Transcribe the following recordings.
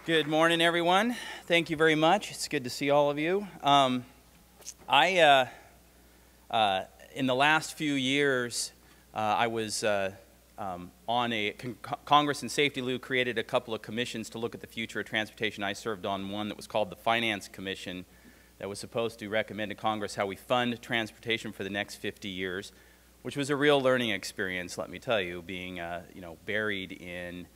Good morning, everyone. Thank you very much. It's good to see all of you. In the last few years, I was on a Congress and Safety Lou created a couple of commissions to look at the future of transportation. I served on one that was called the Finance Commission that was supposed to recommend to Congress how we fund transportation for the next 50 years, which was a real learning experience, let me tell you, being buried in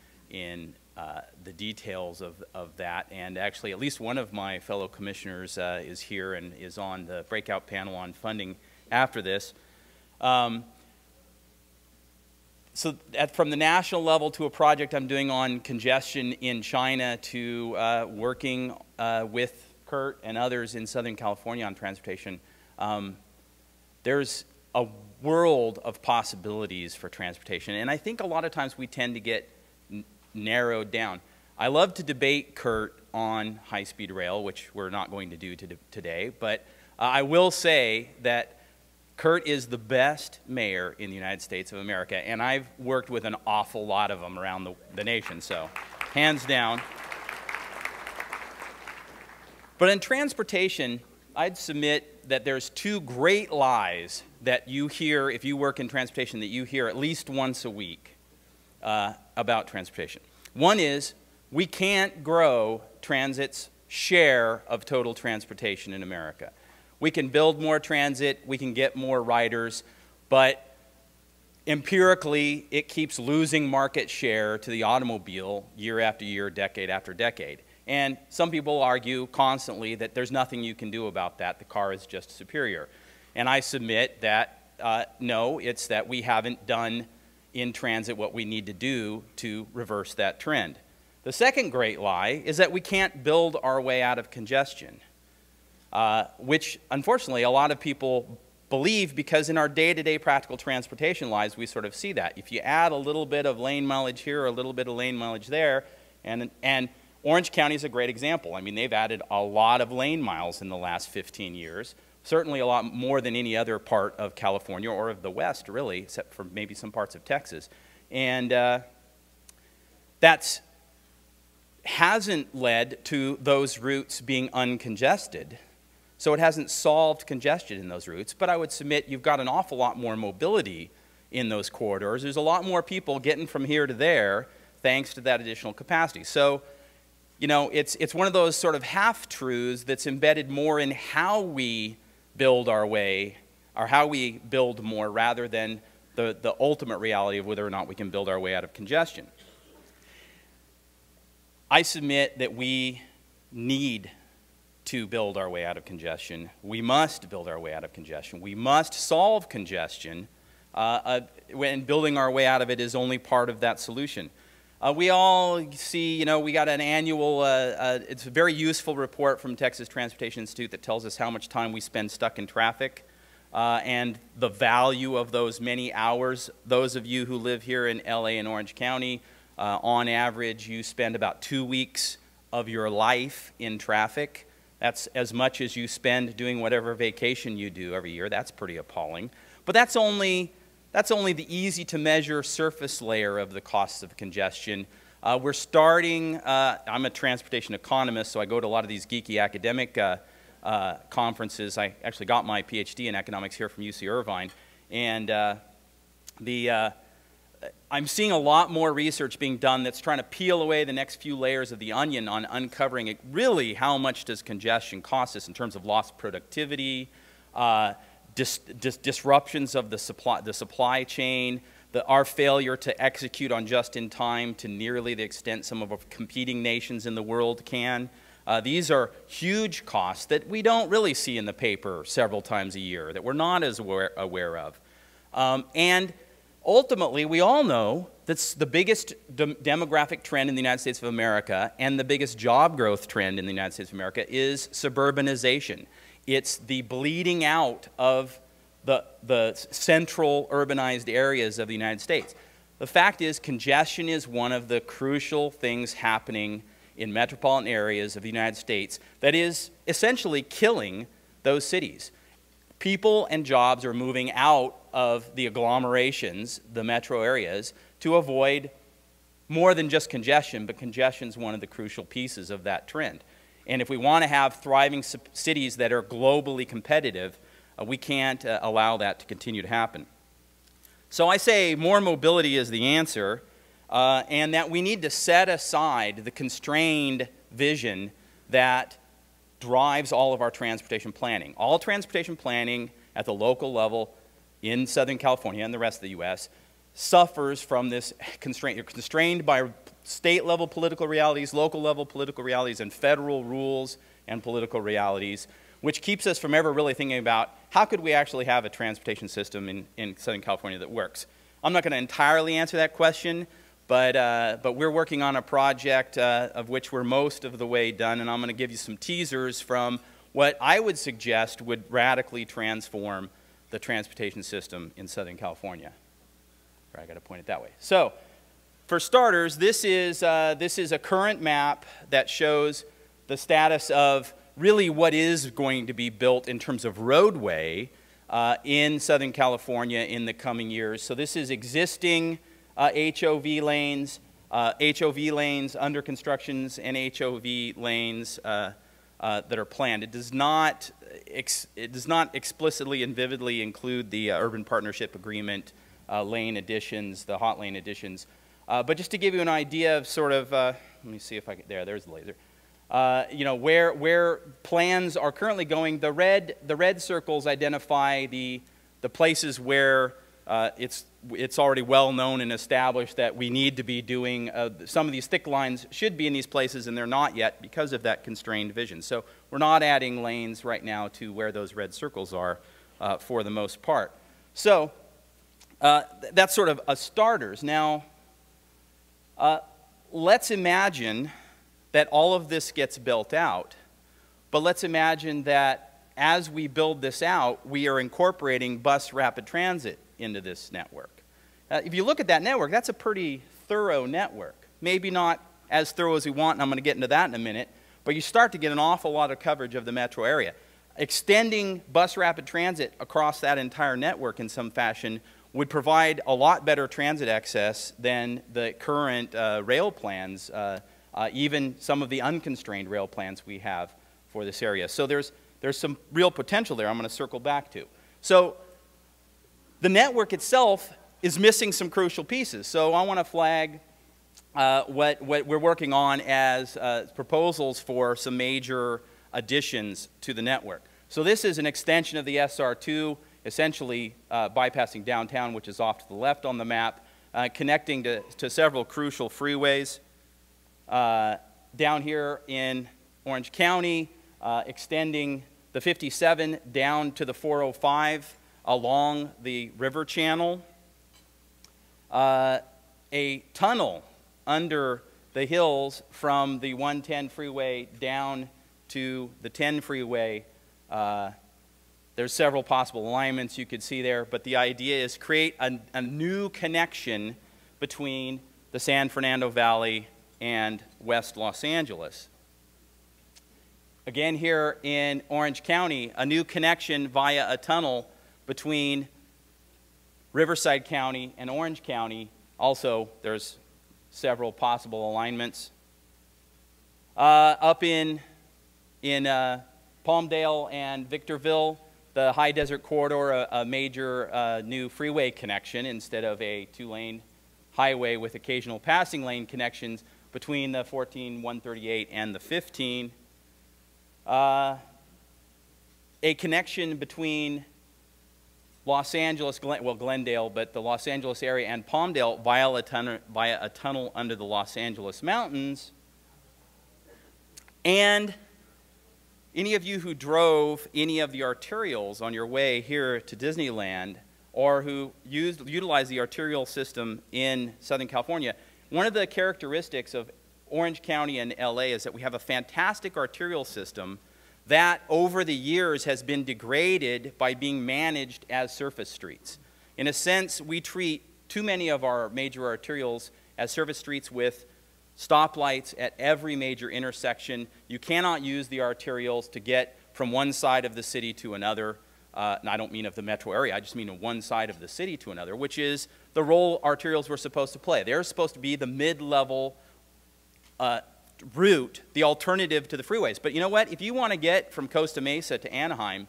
the details of that. And actually, at least one of my fellow commissioners is here and is on the breakout panel on funding after this. From the national level to a project I'm doing on congestion in China to working with Kurt and others in Southern California on transportation, there's a world of possibilities for transportation. And I think a lot of times we tend to get narrowed down. I love to debate Kurt on high-speed rail, which we're not going to do today, but I will say that Kurt is the best mayor in the United States of America, and I've worked with an awful lot of them around the nation, so hands down. But in transportation, I'd submit that there's two great lies that you hear, if you work in transportation, that you hear at least once a week about transportation. One is, we can't grow transit's share of total transportation in America. We can build more transit, we can get more riders, but empirically, it keeps losing market share to the automobile year after year, decade after decade. And some people argue constantly that there's nothing you can do about that. The car is just superior. And I submit that, no, it's that we haven't done in transit what we need to do to reverse that trend. The second great lie is that we can't build our way out of congestion, which unfortunately a lot of people believe, because in our day-to-day practical transportation lives we sort of see that. If you add a little bit of lane mileage here or a little bit of lane mileage there, and Orange County is a great example. I mean, they've added a lot of lane miles in the last 15 years. Certainly a lot more than any other part of California or of the West, really, except for maybe some parts of Texas. And that hasn't led to those routes being uncongested. So it hasn't solved congestion in those routes. But I would submit you've got an awful lot more mobility in those corridors. There's a lot more people getting from here to there thanks to that additional capacity. So, you know, it's one of those sort of half-truths that's embedded more in how we build our way, or how we build more, rather than the ultimate reality of whether or not we can build our way out of congestion. I submit that we need to build our way out of congestion. We must build our way out of congestion. We must solve congestion, when building our way out of it is only part of that solution. We all see, you know, we got an annual, it's a very useful report from Texas Transportation Institute that tells us how much time we spend stuck in traffic and the value of those many hours. Those of you who live here in LA and Orange County, on average, you spend about 2 weeks of your life in traffic. That's as much as you spend doing whatever vacation you do every year. That's pretty appalling. But that's only the easy-to-measure surface layer of the costs of congestion. We're starting, I'm a transportation economist, so I go to a lot of these geeky academic conferences. I actually got my PhD in economics here from UC Irvine. And I'm seeing a lot more research being done that's trying to peel away the next few layers of the onion on uncovering really how much does congestion cost us in terms of lost productivity, disruptions of the supply chain, our failure to execute on just-in-time to nearly the extent some of our competing nations in the world can. These are huge costs that we don't really see in the paper several times a year, that we're not as aware of. And ultimately, we all know that's the biggest demographic trend in the United States of America and the biggest job growth trend in the United States of America is suburbanization. It's the bleeding out of the central urbanized areas of the United States. The fact is, congestion is one of the crucial things happening in metropolitan areas of the United States that is essentially killing those cities. People and jobs are moving out of the agglomerations, the metro areas, to avoid more than just congestion, but congestion is one of the crucial pieces of that trend. And if we want to have thriving cities that are globally competitive, we can't allow that to continue to happen. So I say more mobility is the answer, and that we need to set aside the constrained vision that drives all of our transportation planning. All transportation planning at the local level in Southern California and the rest of the U.S. suffers from this constraint. You're constrained by state-level political realities, local-level political realities, and federal rules and political realities, which keeps us from ever really thinking about how could we actually have a transportation system in Southern California that works. I'm not going to entirely answer that question, but we're working on a project of which we're most of the way done, and I'm going to give you some teasers from what I would suggest would radically transform the transportation system in Southern California. I got to point it that way. So, for starters, this is a current map that shows the status of really what is going to be built in terms of roadway in Southern California in the coming years. So this is existing HOV lanes under constructions, and HOV lanes that are planned. It does not explicitly and vividly include the urban partnership agreement lane additions, the hot lane additions. But just to give you an idea of sort of, let me see if I can, there's the laser. You know, where plans are currently going, the red circles identify the places where it's already well known and established that we need to be doing, some of these thick lines should be in these places and they're not yet because of that constrained vision. So we're not adding lanes right now to where those red circles are for the most part. So that's sort of a starters. Now, let's imagine that all of this gets built out, but let's imagine that as we build this out, we are incorporating bus rapid transit into this network. If you look at that network, that's a pretty thorough network. Maybe not as thorough as we want, and I'm going to get into that in a minute, but you start to get an awful lot of coverage of the metro area. Extending bus rapid transit across that entire network in some fashion would provide a lot better transit access than the current rail plans, even some of the unconstrained rail plans we have for this area. So there's some real potential there I'm going to circle back to. So the network itself is missing some crucial pieces. So I want to flag what we're working on as proposals for some major additions to the network. So this is an extension of the SR2, essentially bypassing downtown, which is off to the left on the map, connecting to several crucial freeways. Down here in Orange County, extending the 57 down to the 405 along the river channel. A tunnel under the hills from the 110 freeway down to the 10 freeway. There's several possible alignments you could see there, but the idea is create a new connection between the San Fernando Valley and West Los Angeles. Again, here in Orange County, a new connection via a tunnel between Riverside County and Orange County. Also, there's several possible alignments. Up in Palmdale and Victorville, the High Desert Corridor, a major new freeway connection instead of a two-lane highway with occasional passing lane connections between the 14, 138 and the 15. A connection between Los Angeles, Glendale, but the Los Angeles area and Palmdale via a tunnel under the Los Angeles mountains. And any of you who drove any of the arterials on your way here to Disneyland or who utilized the arterial system in Southern California, one of the characteristics of Orange County and LA is that we have a fantastic arterial system that over the years has been degraded by being managed as surface streets. In a sense, we treat too many of our major arterials as surface streets with stoplights at every major intersection. You cannot use the arterials to get from one side of the city to another. and I don't mean of the metro area, I just mean of one side of the city to another, which is the role arterials were supposed to play. They're supposed to be the mid-level route, the alternative to the freeways. But you know what? If you want to get from Costa Mesa to Anaheim,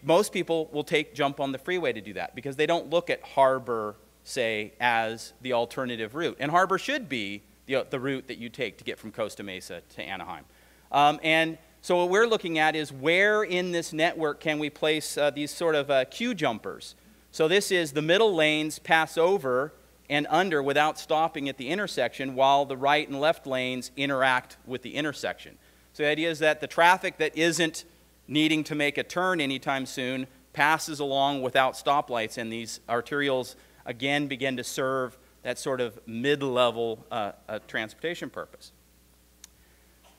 most people will jump on the freeway to do that because they don't look at Harbor, say, as the alternative route. And Harbor should be the route that you take to get from Costa Mesa to Anaheim. And so what we're looking at is where in this network can we place these sort of queue jumpers. So this is the middle lanes pass over and under without stopping at the intersection while the right and left lanes interact with the intersection. So the idea is that the traffic that isn't needing to make a turn anytime soon passes along without stoplights, and these arterials again begin to serve that sort of mid-level transportation purpose.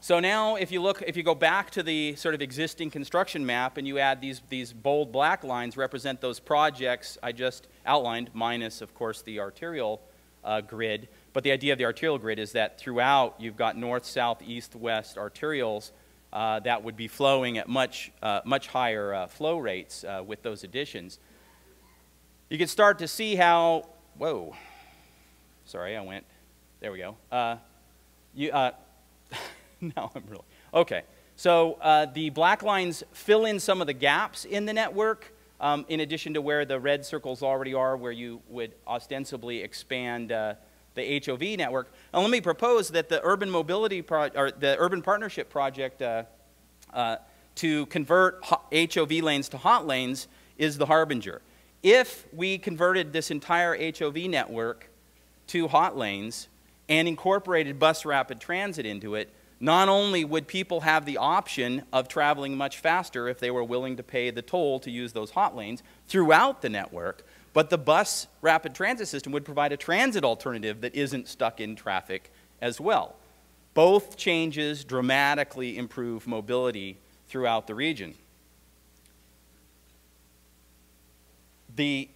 So now if you go back to the sort of existing construction map and you add these bold black lines represent those projects I just outlined, minus of course the arterial grid. But the idea of the arterial grid is that throughout you've got north, south, east, west arterials that would be flowing at much higher flow rates with those additions. You can start to see how, whoa, sorry, there we go. Now I'm really, okay. So the black lines fill in some of the gaps in the network, in addition to where the red circles already are, where you would ostensibly expand the HOV network. And let me propose that the urban mobility or the urban partnership project to convert HOV lanes to hot lanes is the harbinger. If we converted this entire HOV network to hot lanes and incorporated bus rapid transit into it, not only would people have the option of traveling much faster if they were willing to pay the toll to use those hot lanes throughout the network, but the bus rapid transit system would provide a transit alternative that isn't stuck in traffic as well. Both changes dramatically improve mobility throughout the region. The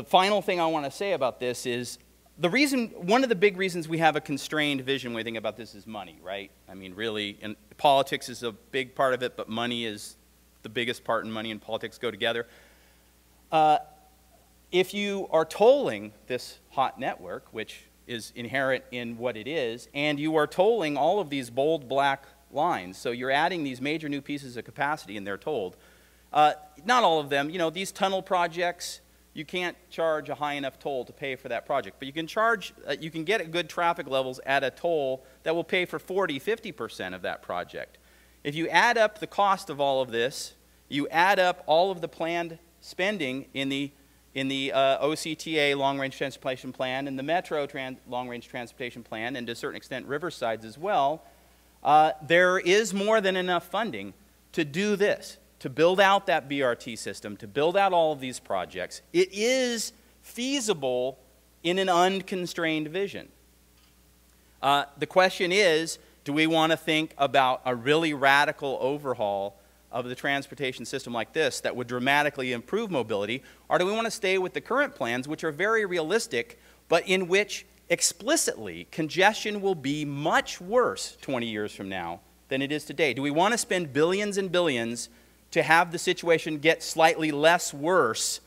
final thing I want to say about this is one of the big reasons we have a constrained vision when we think about this is money, right? I mean, really, and politics is a big part of it, but money is the biggest part, and money and politics go together. If you are tolling this hot network, which is inherent in what it is, and you are tolling all of these bold black lines, so you're adding these major new pieces of capacity and they're tolled. Not all of them, you know, these tunnel projects, you can't charge a high enough toll to pay for that project. But you can charge, you can get good traffic levels at a toll that will pay for 50% of that project. If you add up the cost of all of this, you add up all of the planned spending in the OCTA long-range transportation plan and the Metro long-range transportation plan, and to a certain extent Riverside's as well, there is more than enough funding to do this, to build out that BRT system, to build out all of these projects. It is feasible in an unconstrained vision. The question is, do we want to think about a really radical overhaul of the transportation system like this that would dramatically improve mobility, or do we want to stay with the current plans, which are very realistic, but in which explicitly congestion will be much worse 20 years from now than it is today? Do we want to spend billions and billions to have the situation get slightly less worse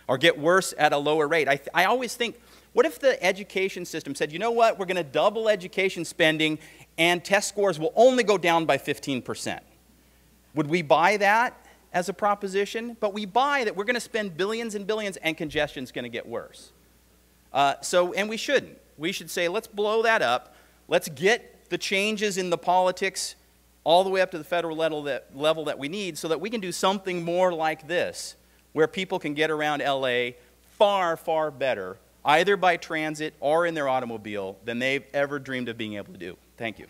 or get worse at a lower rate? I always think, what if the education system said, you know what, we're going to double education spending and test scores will only go down by 15%? Would we buy that as a proposition? But we buy that we're going to spend billions and billions and congestion's going to get worse. And we shouldn't. We should say, let's blow that up. Let's get the changes in the politics all the way up to the federal level that we need so that we can do something more like this, where people can get around LA far, far better, either by transit or in their automobile, than they've ever dreamed of being able to do. Thank you.